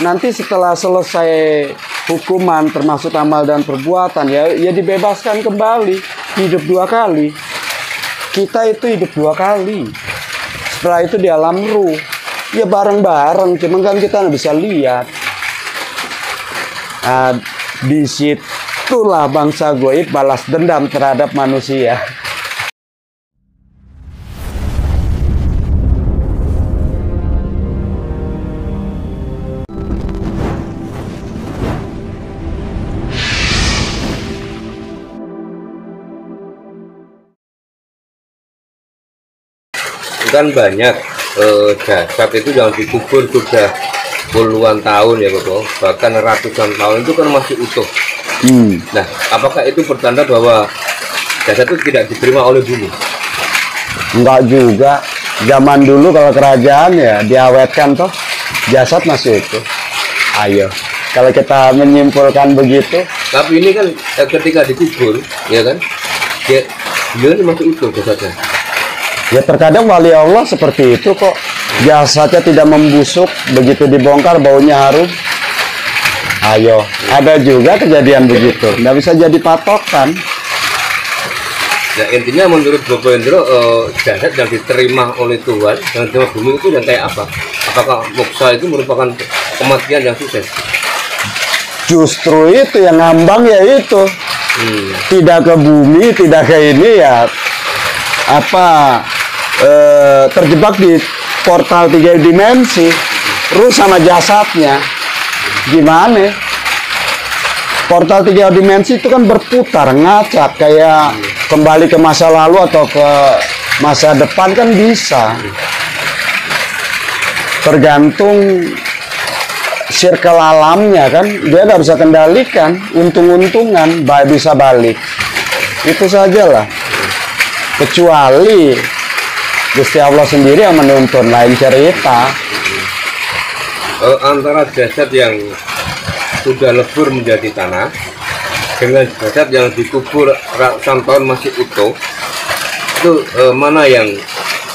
nanti setelah selesai hukuman termasuk amal dan perbuatan ya dibebaskan kembali, hidup 2 kali. Kita itu hidup 2 kali. Setelah itu di alam ruh ya bareng-bareng, cuman kan kita nggak bisa lihat. Nah, disitulah bangsa goib balas dendam terhadap manusia. Kan banyak jasad itu yang dikubur sudah puluhan tahun ya Bapak, bahkan ratusan tahun itu kan masih utuh. Nah, apakah itu pertanda bahwa jasad itu tidak diterima oleh bumi? Enggak juga. Zaman dulu kalau kerajaan ya diawetkan toh, jasad masih utuh. Ayo, kalau kita menyimpulkan begitu. Tapi ini kan ketika dikubur, ya kan, dia ini masih utuh jasadnya. Ya terkadang wali Allah seperti itu kok, jasadnya tidak membusuk, begitu dibongkar baunya harum. Ayo, ada juga kejadian begitu, nggak bisa jadi patokan. Ya intinya menurut Bapak Hendro, jasad yang diterima oleh Tuhan, yang diterima bumi itu yang kayak apa? Apakah moksa itu merupakan kematian yang sukses? Justru itu yang ngambang ya itu, tidak ke bumi, tidak ke ini ya, terjebak di portal 3 dimensi, ruh sama jasadnya. Gimana? Portal 3 dimensi itu kan berputar, ngacak, kayak kembali ke masa lalu atau ke masa depan kan bisa. Tergantung circle alamnya kan, dia nggak bisa kendalikan, untung-untungan, bisa balik. Itu sajalah. Kecuali Gusti Allah sendiri yang menuntun, lain cerita. Antara jasad yang sudah lebur menjadi tanah dengan jasad yang dikubur ratusan tahun masih utuh, itu mana yang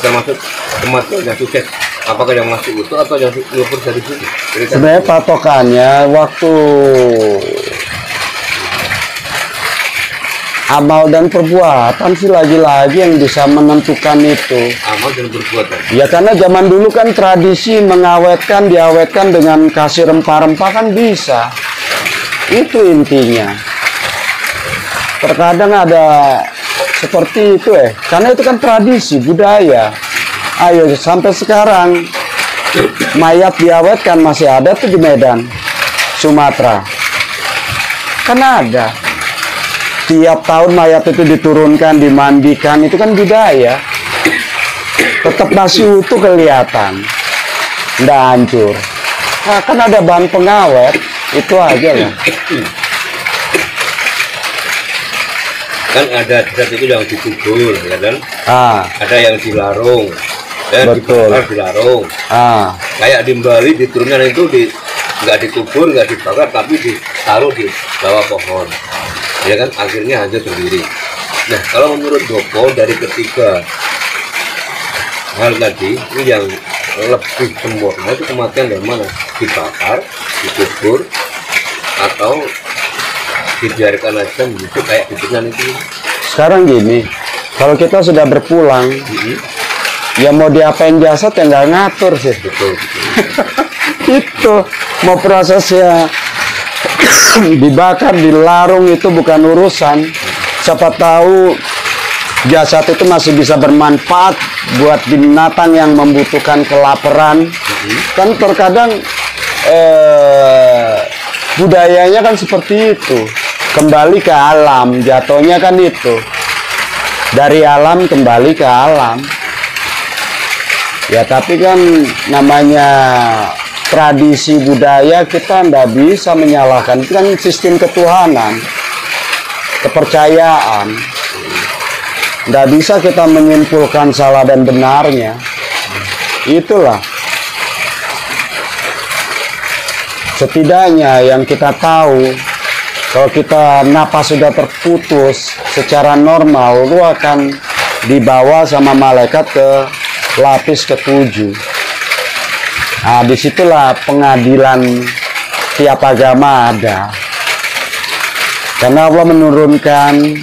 termasuk kematian yang sukses? Apakah yang masih utuh atau yang lebur dari sini? Sebenarnya patokannya waktu amal dan perbuatan sih lagi-lagi yang bisa menentukan itu. Amal dan perbuatan. Ya karena zaman dulu kan tradisi mengawetkan, diawetkan dengan kasih rempah-rempah kan bisa. Itu intinya. Terkadang ada seperti itu karena itu kan tradisi, budaya. Ayo sampai sekarang mayat diawetkan masih ada tuh di Medan, Sumatera. Kan ada. Tiap tahun mayat itu diturunkan, dimandikan, itu kan budaya. Tetap masih utuh kelihatan, nggak hancur. Nah, kan ada bahan pengawet, itu aja lah. Kan ada jasad itu yang dikubur, ya kan? Ada yang dilarung, betul. Dilarung. Kayak di Bali diturunkan itu nggak dikubur, nggak dibakar, tapi ditaruh di bawah pohon. Ya kan, akhirnya hancur sendiri. Nah, kalau menurut Bapak dari ketiga hal tadi, ini yang lebih sempurna itu kematian dari mana? Dibakar, dikubur, atau dibiarkan aja begitu kayak hidupnya itu? Sekarang gini, kalau kita sudah berpulang, ya mau diapain jasad ya nggak ngatur sih. Betul. Itu mau prosesnya dibakar, dilarung itu bukan urusan. Siapa tahu jasad itu masih bisa bermanfaat buat binatang yang membutuhkan kelaparan. Kan terkadang budayanya kan seperti itu. Kembali ke alam, jatuhnya kan itu. Dari alam kembali ke alam. Ya tapi kan namanya tradisi budaya, kita nggak bisa menyalahkan. Itu kan sistem ketuhanan, kepercayaan. Nggak bisa kita menyimpulkan salah dan benarnya. Itulah. Setidaknya yang kita tahu, kalau kita napas sudah terputus secara normal, lu akan dibawa sama malaikat ke lapis ke-7. Nah, disitulah pengadilan tiap agama ada. Karena Allah menurunkan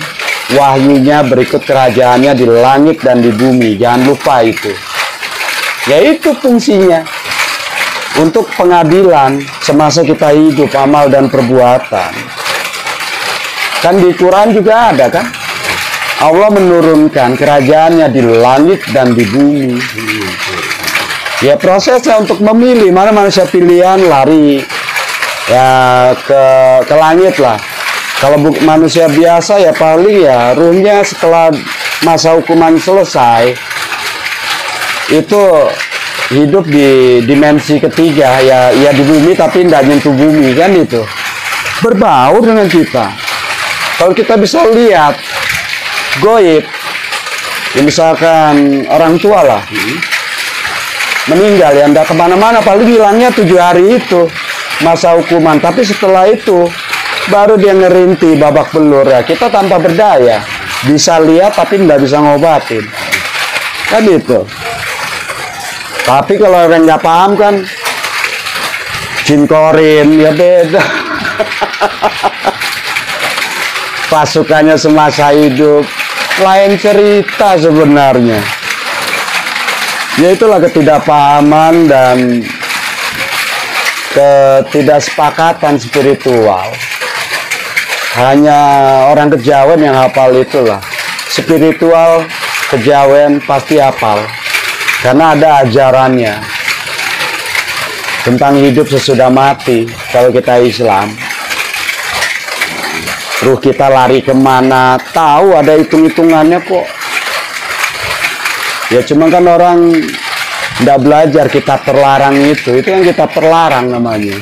wahyunya berikut kerajaannya di langit dan di bumi. Jangan lupa itu. Yaitu fungsinya. Untuk pengadilan semasa kita hidup, amal dan perbuatan. Kan di Quran juga ada kan? Allah menurunkan kerajaannya di langit dan di bumi. Ya prosesnya untuk memilih mana manusia pilihan lari ya ke langit lah. Kalau manusia biasa ya paling ya ruhnya setelah masa hukuman selesai itu hidup di dimensi ketiga ya di bumi tapi tidak nyentuh bumi kan itu. Berbaur dengan kita. Kalau kita bisa lihat goib, ya misalkan orang tua lah meninggal ya tidak kemana-mana, paling hilangnya 7 hari itu masa hukuman, tapi setelah itu baru dia ngerinti babak belur ya. Kita tanpa berdaya bisa lihat tapi tidak bisa ngobatin kan itu. Tapi kalau orang nggak paham kan jin korin ya beda. Pasukannya semasa hidup lain cerita sebenarnya. Ya itulah ketidakpahaman dan ketidaksepakatan spiritual. Hanya orang kejawen yang hafal itulah. Spiritual kejawen pasti hafal. Karena ada ajarannya tentang hidup sesudah mati. Kalau kita Islam, ruh kita lari kemana, tahu ada hitung-hitungannya kok. Ya cuma kan orang tidak belajar kitab terlarang itu yang kita terlarang namanya.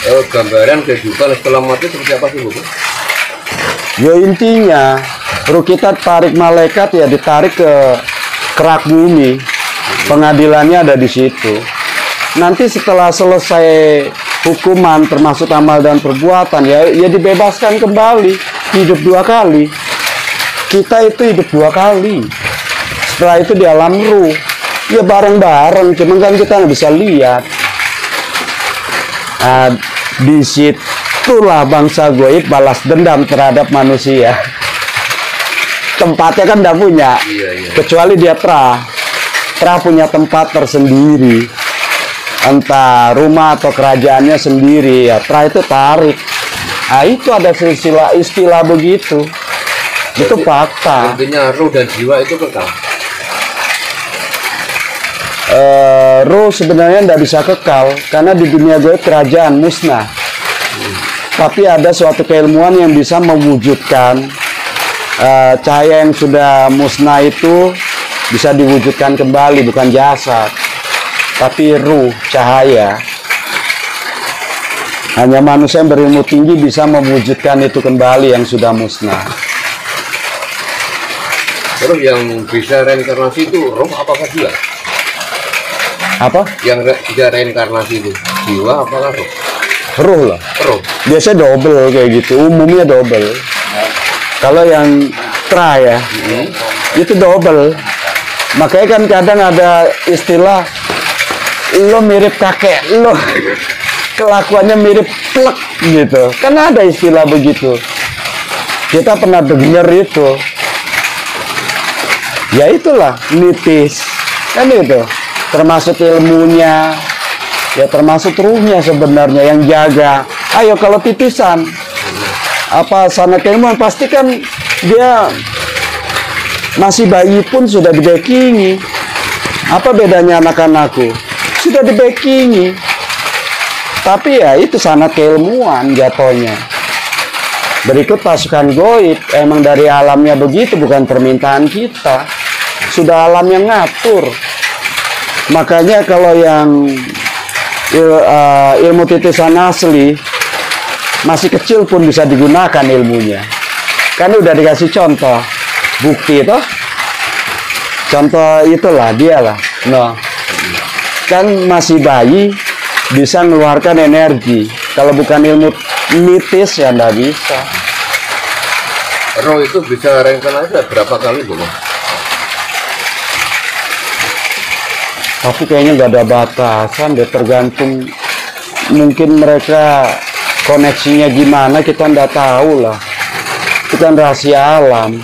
Gambaran kehidupan setelah mati seperti apa sih, Bu? Ya intinya ruh kita tarik malaikat ya ditarik ke kerak bumi. Pengadilannya ada di situ. Nanti setelah selesai hukuman termasuk amal dan perbuatan ya dibebaskan kembali, hidup 2 kali. Kita itu hidup 2 kali. Setelah itu di alam ruh ya bareng-bareng, cuman kan kita nggak bisa lihat. Nah, disitulah bangsa goib balas dendam terhadap manusia. Tempatnya kan tidak punya, kecuali dia Tra punya tempat tersendiri, entah rumah atau kerajaannya sendiri ya. Tra itu tarik. Nah, itu ada istilah begitu. Itu fakta. Intinya ruh dan jiwa itu kekal. Ruh sebenarnya tidak bisa kekal karena di dunia goib kerajaan musnah. Tapi ada suatu keilmuan yang bisa mewujudkan cahaya yang sudah musnah itu bisa diwujudkan kembali, bukan jasad tapi ruh, cahaya. Hanya manusia yang berilmu tinggi bisa mewujudkan itu kembali yang sudah musnah. Terus yang bisa reinkarnasi itu roh apakah jiwa? Apa? Yang bisa reinkarnasi itu jiwa apakah roh? Ruh lah. Roh. Biasanya double kayak gitu, umumnya double. Kalau yang Tra ya, itu double. Makanya kan kadang ada istilah lo mirip kakek lo, kelakuannya mirip plek gitu. Kan ada istilah begitu. Kita pernah dengar itu. Ya itulah nitis kan itu. Termasuk ilmunya, ya termasuk ruhnya sebenarnya yang jaga. Ayo kalau titisan, apa sana keilmuan pasti kan dia masih bayi pun sudah di backingi. Apa bedanya anak-anakku? Sudah di backingi. Tapi ya itu sana keilmuan jatuhnya. Berikut pasukan goib, emang dari alamnya begitu, bukan permintaan kita. Sudah alam yang ngatur. Makanya kalau yang ilmu titisan asli masih kecil pun bisa digunakan ilmunya. Kan udah dikasih contoh, bukti itu. Contoh itulah dialah. No. Kan masih bayi bisa mengeluarkan energi. Kalau bukan ilmu mitis ya nggak bisa. Roh itu bisa reinkarnasi berapa kali, Bu? Tapi kayaknya nggak ada batasan deh, tergantung mungkin mereka koneksinya gimana, kita nggak tahu lah. Itu kan rahasia alam.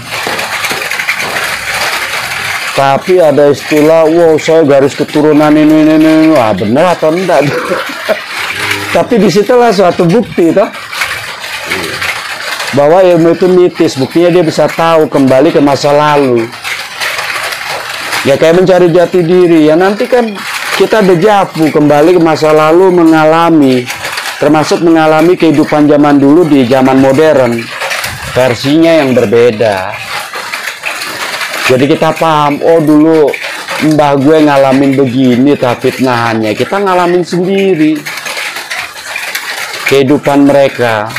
Tapi ada istilah, wow saya garis keturunan ini. Wah benar atau enggak? Tapi disitulah suatu bukti toh, bahwa ilmu itu mitis. Buktinya dia bisa tahu kembali ke masa lalu. Ya kayak mencari jati diri. Ya nanti kan kita dejavu kembali ke masa lalu, mengalami, termasuk mengalami kehidupan zaman dulu di zaman modern, versinya yang berbeda. Jadi kita paham, oh dulu mbah gue ngalamin begini, tapi fitnahannya kita ngalamin sendiri kehidupan mereka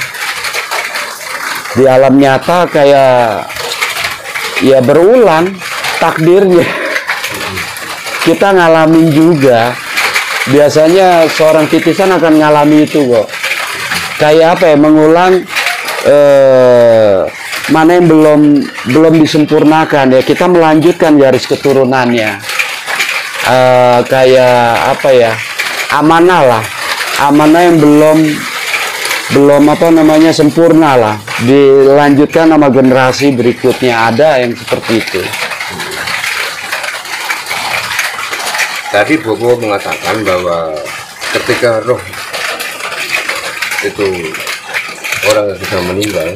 di alam nyata. Kayak ya berulang takdirnya. Kita ngalamin juga. Biasanya seorang titisan akan ngalami itu kok. Kayak apa ya, mengulang mana yang belum disempurnakan ya, kita melanjutkan garis keturunannya. Kayak apa ya, amanah lah, amanah yang belum apa namanya sempurna lah, dilanjutkan sama generasi berikutnya. Ada yang seperti itu. Tadi Bobo mengatakan bahwa ketika roh itu orang yang sudah meninggal,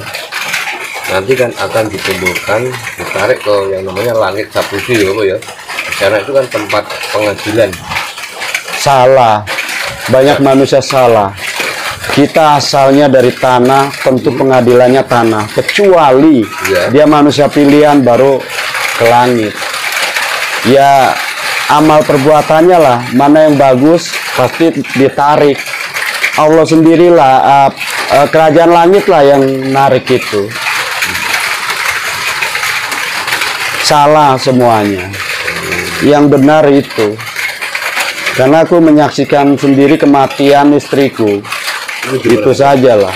nanti kan akan dikumpulkan, ditarik ke yang namanya langit Sapusi ya Bobo ya. Karena itu kan tempat pengadilan. Salah, banyak manusia salah. Kita asalnya dari tanah, tentu pengadilannya tanah. Kecuali dia manusia pilihan baru ke langit. Ya amal perbuatannya lah, mana yang bagus pasti ditarik. Allah sendirilah, kerajaan langit lah yang narik itu. Salah semuanya. Yang benar itu. Karena aku menyaksikan sendiri kematian istriku. Itu sajalah.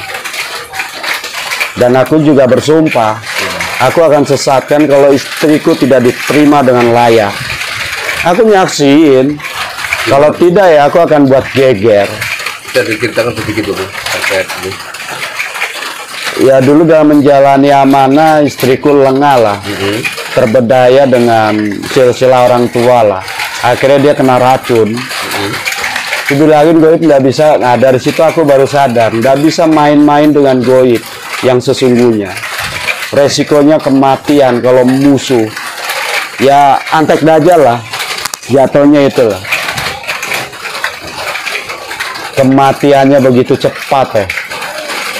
Dan aku juga bersumpah, aku akan sesatkan kalau istriku tidak diterima dengan layak. Aku nyaksiin, kalau tidak ya aku akan buat geger. Bisa diceritakan sedikit dulu terkait ini. Ya dulu dalam menjalani amanah, istriku lengah lah, terbedaya dengan silsilah orang tua lah. Akhirnya dia kena racun. Dibilangin goib nggak bisa. Nah dari situ aku baru sadar, nggak bisa main-main dengan goib yang sesungguhnya. Resikonya kematian kalau musuh. Ya antek dajal lah. Jatuhnya itulah, kematiannya begitu cepat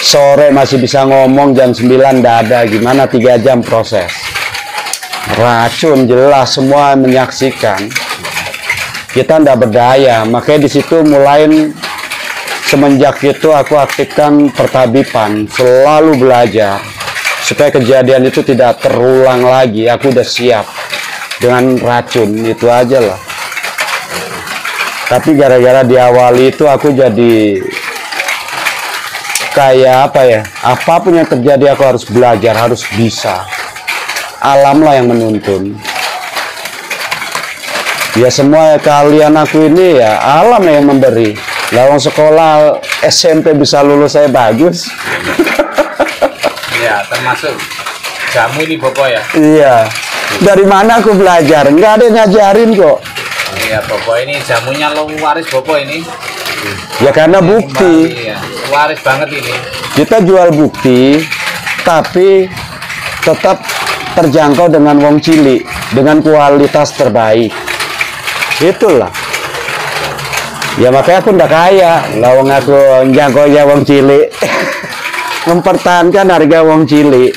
sore masih bisa ngomong, jam 9 nggak ada, gimana 3 jam proses. Racun jelas, semua menyaksikan. Kita nggak berdaya, makanya di situ mulai semenjak itu aku aktifkan pertabipan, selalu belajar supaya kejadian itu tidak terulang lagi. Aku udah siap dengan racun itu aja lah. Tapi gara-gara diawali itu aku jadi kayak apa ya, apapun yang terjadi aku harus belajar, harus bisa. Alam lah yang menuntun. Ya semua kalian aku ini ya alam yang memberi. Lawang sekolah SMP bisa lulus saya bagus. Ya termasuk jamu ini Bobo ya. Iya. Dari mana aku belajar? Nggak ada yang ngajarin kok. Iya Bobo, ini jamunya lo waris Bobo ini. Ya karena bukti. Iya, waris banget ini. Kita jual bukti, tapi tetap terjangkau dengan wong cilik, dengan kualitas terbaik. Itulah. Ya makanya aku ndak kaya, lawang aku jangkau ya wong cilik. Mempertahankan harga wong cilik.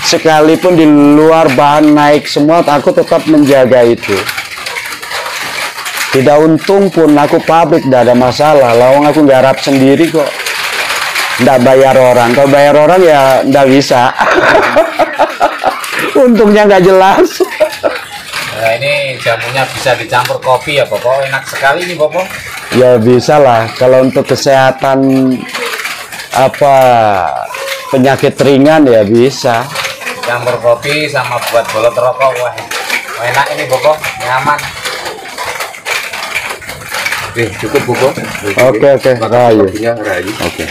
Sekalipun di luar bahan naik semua, aku tetap menjaga itu. Tidak untung pun aku pabrik, tidak ada masalah. Lawang aku garap sendiri kok. Tidak bayar orang. Kalau bayar orang ya tidak bisa. Untungnya nggak jelas. Nah ini jamunya bisa dicampur kopi ya Bobo, enak sekali nih Bobo. Ya bisa lah. Kalau untuk kesehatan apa penyakit ringan ya bisa. Campur kopi sama buat bolot rokok, wah enak ini Bobo, nyaman. Oke, cukup Bu. Oke, Makasih Rahayu. waktunya, Rahayu. Oke.